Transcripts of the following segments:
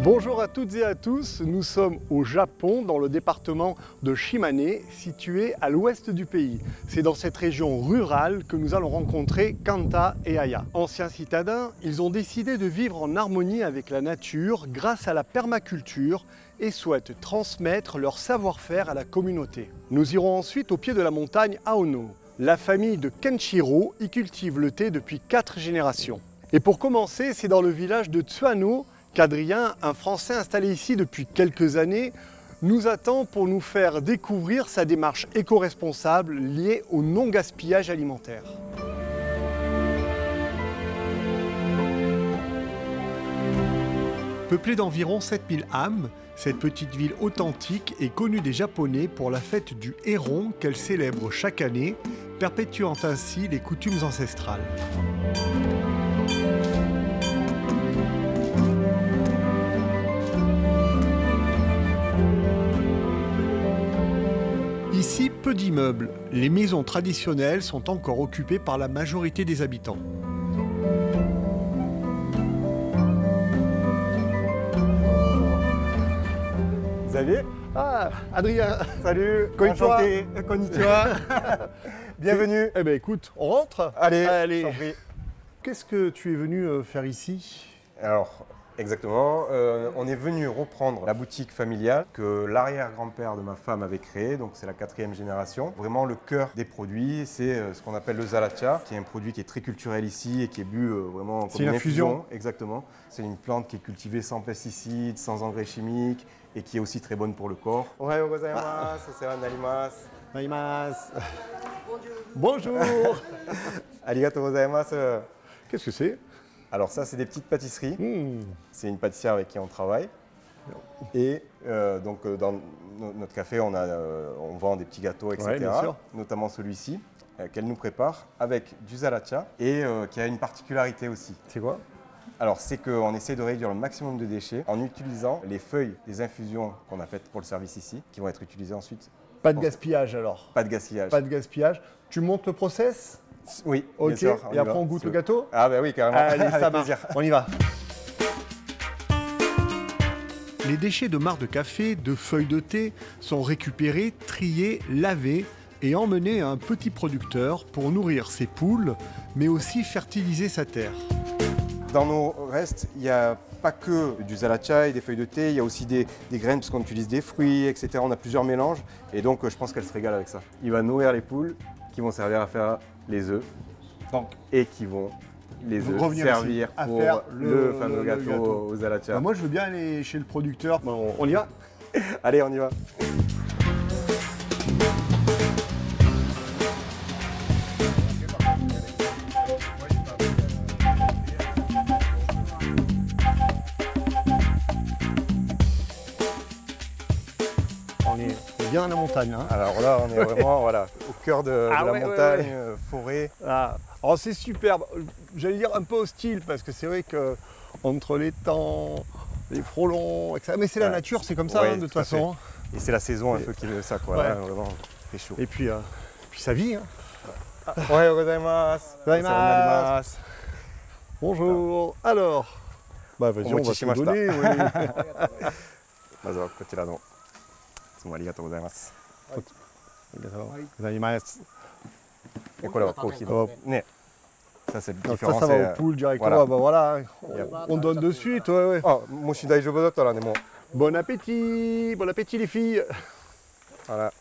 Bonjour à toutes et à tous, nous sommes au Japon, dans le département de Shimane, situé à l'ouest du pays. C'est dans cette région rurale que nous allons rencontrer Kanta et Aya. Anciens citadins, ils ont décidé de vivre en harmonie avec la nature grâce à la permaculture et souhaitent transmettre leur savoir-faire à la communauté. Nous irons ensuite au pied de la montagne Aono. La famille de Kenshiro y cultive le thé depuis 4 générations. Et pour commencer, c'est dans le village de Tsuano qu'Adrien, un Français installé ici depuis quelques années, nous attend pour nous faire découvrir sa démarche éco-responsable liée au non-gaspillage alimentaire. Peuplée d'environ 7000 âmes, cette petite ville authentique est connue des Japonais pour la fête du héron qu'elle célèbre chaque année, perpétuant ainsi les coutumes ancestrales. Ici, peu d'immeubles. Les maisons traditionnelles sont encore occupées par la majorité des habitants. Xavier. Ah, Adrien. Salut. Enchanté. Konnichiwa. Bienvenue. Eh bien écoute, on rentre. Allez. Je t'en prie. Qu'est-ce que tu es venu faire ici? Alors, exactement. On est venu reprendre la boutique familiale que l'arrière-grand-père de ma femme avait créée. Donc, c'est la 4e génération. Vraiment, le cœur des produits, c'est ce qu'on appelle le zalacha, qui est un produit qui est très culturel ici et qui est bu vraiment comme une infusion. Exactement. C'est une plante qui est cultivée sans pesticides, sans engrais chimiques et qui est aussi très bonne pour le corps. Ohayou gozaimasu, osewa ni narimasu. Bonjour. Arigatou gozaimasu. Qu'est-ce que c'est? Alors ça, c'est des petites pâtisseries. C'est une pâtissière avec qui on travaille. Et donc dans notre café, on vend des petits gâteaux, etc. Ouais, bien sûr. Notamment celui-ci, qu'elle nous prépare avec du zalacha et qui a une particularité aussi. C'est quoi? Alors c'est qu'on essaie de réduire le maximum de déchets en utilisant les feuilles des infusions qu'on a faites pour le service ici, qui vont être utilisées ensuite. Pas de gaspillage alors? Pas de gaspillage. Pas de gaspillage. Tu montes le process? Oui, ok, bien sûr. et après on goûte le gâteau? Ah bah oui, carrément. Allez, ça Avec marche. plaisir. On y va. Les déchets de marc de café, de feuilles de thé sont récupérés, triés, lavés et emmenés à un petit producteur pour nourrir ses poules, mais aussi fertiliser sa terre. Dans nos restes, il n'y a pas que du zalacha et des feuilles de thé, il y a aussi des graines parce qu'on utilise des fruits, etc. On a plusieurs mélanges et donc je pense qu'elle se régale avec ça. Il va nourrir les poules qui vont servir à faire les œufs et qui vont les œufs servir à pour faire le fameux gâteau au zalacha. Moi je veux bien aller chez le producteur. Bon, on y va? Allez, on y va. On est bien dans la montagne. Hein. Alors là, on est vraiment voilà, au cœur de la montagne, forêt. Ah. Alors c'est superbe, j'allais dire un peu hostile parce que c'est vrai que entre les temps, les frelons, etc. Mais c'est la nature, c'est comme ça ouais, hein, de toute façon. Et c'est la saison un peu qui veut ça, quoi. Ouais. Là, vraiment, il fait chaud. Et puis ça vit. Hein. Ohayou gozaimasu. Gozaimasu. Bonjour. Alors, bah vas-y, on va te donner. Oui. まずはこちらのいつもありがとうございます。Gozaimasu. Et quoi là, né. Ça c'est le différent. Ça va aux poules directement. Voilà. Bah, voilà. On donne de suite. Ouais. Ah, moi je suis daijoubu dattara ne mo. Bon appétit les filles. Voilà.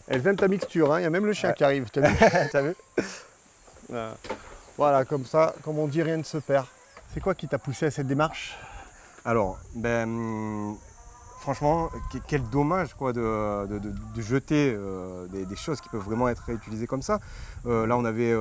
Elles aiment ta mixture, hein. Il y a même le chien qui arrive, t'as vu? T'as vu? Voilà, comme ça, comme on dit, rien ne se perd. C'est quoi qui t'a poussé à cette démarche? Alors, franchement, quel dommage quoi, de jeter des choses qui peuvent vraiment être réutilisées comme ça. Là, on avait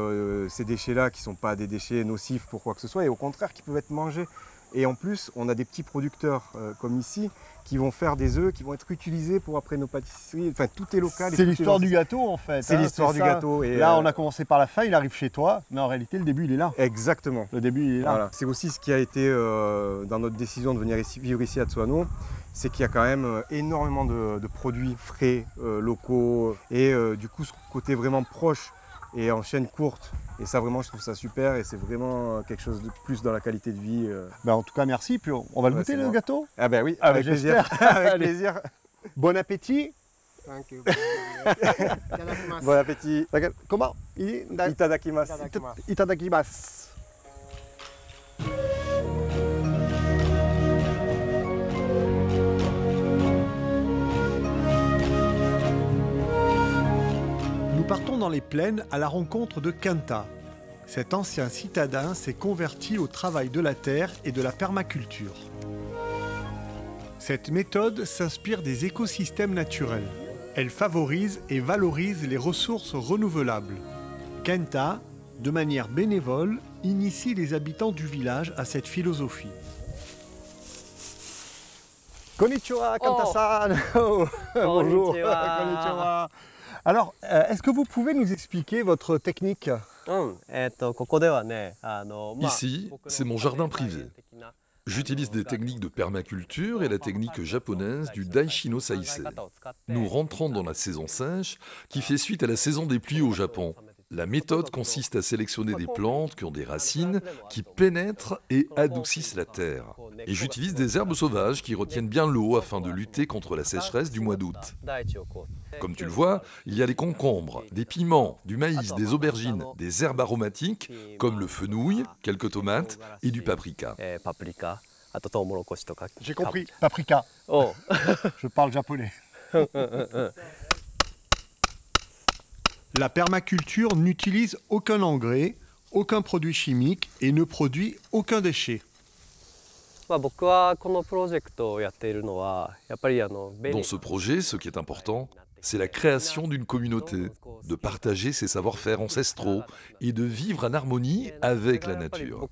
ces déchets-là qui ne sont pas des déchets nocifs pour quoi que ce soit, et au contraire, qui peuvent être mangés. Et en plus, on a des petits producteurs comme ici qui vont faire des œufs qui vont être utilisés pour après nos pâtisseries. Enfin, tout est local. C'est l'histoire du gâteau en fait. C'est l'histoire du gâteau. Et là, on a commencé par la fin, il arrive chez toi, mais en réalité, le début, il est là. Exactement. Le début, il est là. Voilà. C'est aussi ce qui a été dans notre décision de venir vivre ici à Tsuano, c'est qu'il y a quand même énormément de produits frais, locaux, et du coup, ce côté vraiment proche et en chaîne courte. Et ça vraiment je trouve ça super et c'est vraiment quelque chose de plus dans la qualité de vie. Ben, en tout cas merci, puis on va le goûter le gâteau? Ah ben oui, Ah, avec ben, plaisir. Avec plaisir. Bon appétit. Thank you. Bon appétit. Comment? Itadakimasu. Itadakimasu. Nous partons dans les plaines à la rencontre de Kenta. Cet ancien citadin s'est converti au travail de la terre et de la permaculture. Cette méthode s'inspire des écosystèmes naturels. Elle favorise et valorise les ressources renouvelables. Kenta, de manière bénévole, initie les habitants du village à cette philosophie. Konnichiwa, Kanta-san. Bonjour. Konnichiwa. Alors, est-ce que vous pouvez nous expliquer votre technique? Ici, c'est mon jardin privé. J'utilise des techniques de permaculture et la technique japonaise du Daishi no Saisei. Nous rentrons dans la saison sèche qui fait suite à la saison des pluies au Japon. La méthode consiste à sélectionner des plantes qui ont des racines, qui pénètrent et adoucissent la terre. Et j'utilise des herbes sauvages qui retiennent bien l'eau afin de lutter contre la sécheresse du mois d'août. Comme tu le vois, il y a des concombres, des piments, du maïs, des aubergines, des herbes aromatiques comme le fenouil, quelques tomates et du paprika. J'ai compris, paprika. Je parle japonais. La permaculture n'utilise aucun engrais, aucun produit chimique et ne produit aucun déchet. Dans ce projet, ce qui est important, c'est la création d'une communauté, de partager ses savoir-faire ancestraux et de vivre en harmonie avec la nature.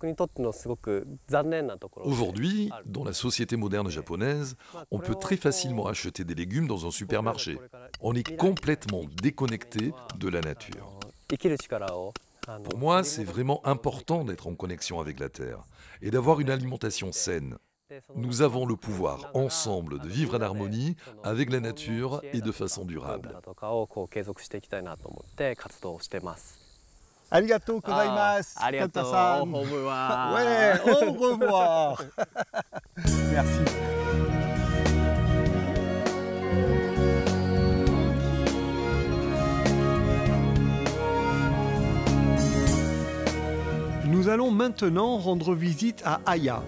Aujourd'hui, dans la société moderne japonaise, on peut très facilement acheter des légumes dans un supermarché. On est complètement déconnecté de la nature. Pour moi, c'est vraiment important d'être en connexion avec la terre et d'avoir une alimentation saine. Nous avons le pouvoir, ensemble, de vivre en harmonie avec la nature et de façon durable. Arigato gozaimasu, Kanta-san. Ouais, au revoir. Merci. Nous allons maintenant rendre visite à Aya.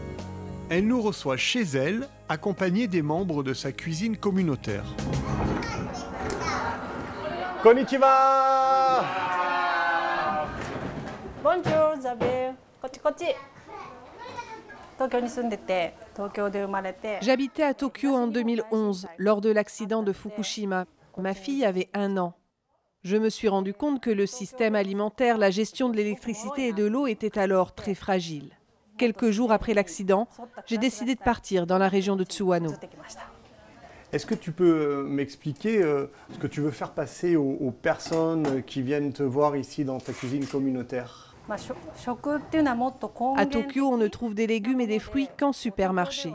Elle nous reçoit chez elle, accompagnée des membres de sa cuisine communautaire. Konnichiwa! Bonjour, Isabelle. J'habitais à Tokyo en 2011, lors de l'accident de Fukushima. Ma fille avait 1 an. Je me suis rendu compte que le système alimentaire, la gestion de l'électricité et de l'eau était alors très fragile. Quelques jours après l'accident, j'ai décidé de partir dans la région de Tsuwano. Est-ce que tu peux m'expliquer ce que tu veux faire passer aux personnes qui viennent te voir ici dans ta cuisine communautaire? À Tokyo, on ne trouve des légumes et des fruits qu'en supermarché.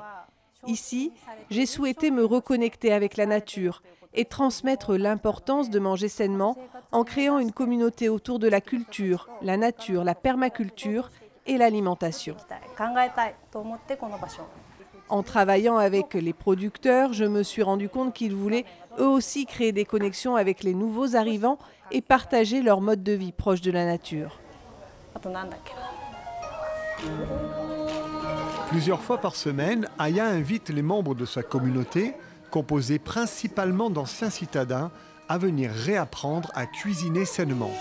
Ici, j'ai souhaité me reconnecter avec la nature et transmettre l'importance de manger sainement en créant une communauté autour de la culture, la nature, la permaculture et l'alimentation. En travaillant avec les producteurs, je me suis rendu compte qu'ils voulaient eux aussi créer des connexions avec les nouveaux arrivants et partager leur mode de vie proche de la nature. Plusieurs fois par semaine, Aya invite les membres de sa communauté, composée principalement d'anciens citadins, à venir réapprendre à cuisiner sainement.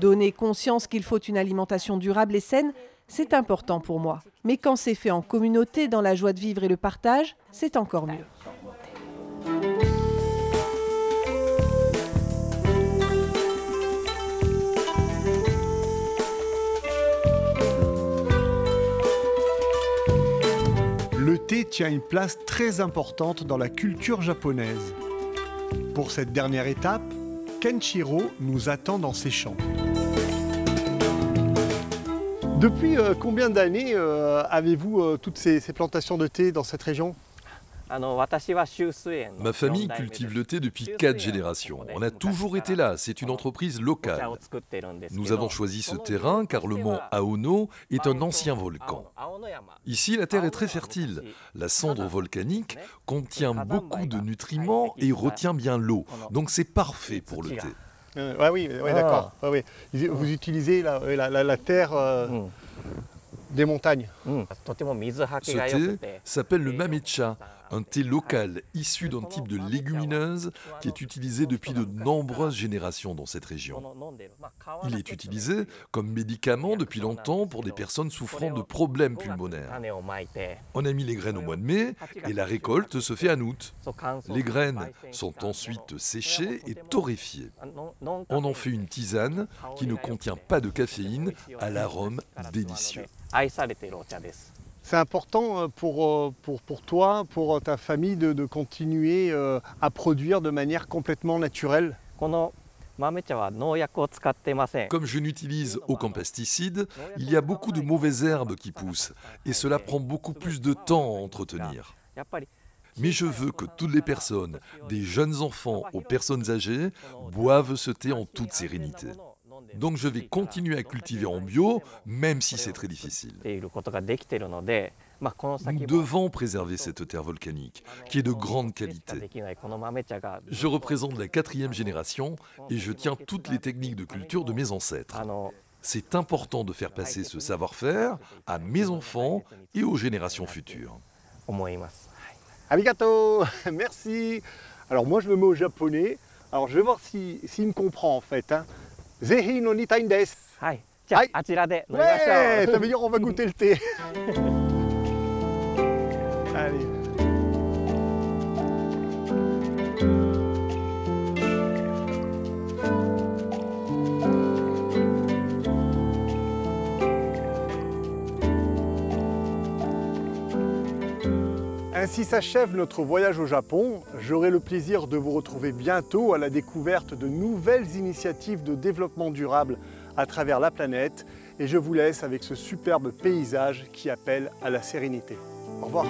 Donner conscience qu'il faut une alimentation durable et saine, c'est important pour moi. Mais quand c'est fait en communauté, dans la joie de vivre et le partage, c'est encore mieux. Le thé tient une place très importante dans la culture japonaise. Pour cette dernière étape, Kenshiro nous attend dans ses champs. Depuis combien d'années avez-vous toutes ces plantations de thé dans cette région? Ma famille cultive le thé depuis 4 générations. On a toujours été là, c'est une entreprise locale. Nous avons choisi ce terrain car le mont Aono est un ancien volcan. Ici, la terre est très fertile. La cendre volcanique contient beaucoup de nutriments et retient bien l'eau. Donc c'est parfait pour le thé. Oui, d'accord. Ouais, ouais. Vous utilisez la terre des montagnes. Ce thé s'appelle le mamecha, un thé local issu d'un type de légumineuse qui est utilisé depuis de nombreuses générations dans cette région. Il est utilisé comme médicament depuis longtemps pour des personnes souffrant de problèmes pulmonaires. On a mis les graines au mois de mai et la récolte se fait en août. Les graines sont ensuite séchées et torréfiées. On en fait une tisane qui ne contient pas de caféine à l'arôme délicieux. C'est important pour toi, pour ta famille de continuer à produire de manière complètement naturelle. Comme je n'utilise aucun pesticide, il y a beaucoup de mauvaises herbes qui poussent et cela prend beaucoup plus de temps à entretenir. Mais je veux que toutes les personnes, des jeunes enfants aux personnes âgées, boivent ce thé en toute sérénité. Donc je vais continuer à cultiver en bio, même si c'est très difficile. Nous devons préserver cette terre volcanique, qui est de grande qualité. Je représente la 4e génération et je tiens toutes les techniques de culture de mes ancêtres. C'est important de faire passer ce savoir-faire à mes enfants et aux générations futures. Arigato, merci. Alors moi je me mets au japonais. Alors je vais voir s'il me comprend en fait. Zehi no nitai desu. Ouais, ça veut dire on va goûter le thé. Allez. Ainsi s'achève notre voyage au Japon. J'aurai le plaisir de vous retrouver bientôt à la découverte de nouvelles initiatives de développement durable à travers la planète. Et je vous laisse avec ce superbe paysage qui appelle à la sérénité. Au revoir.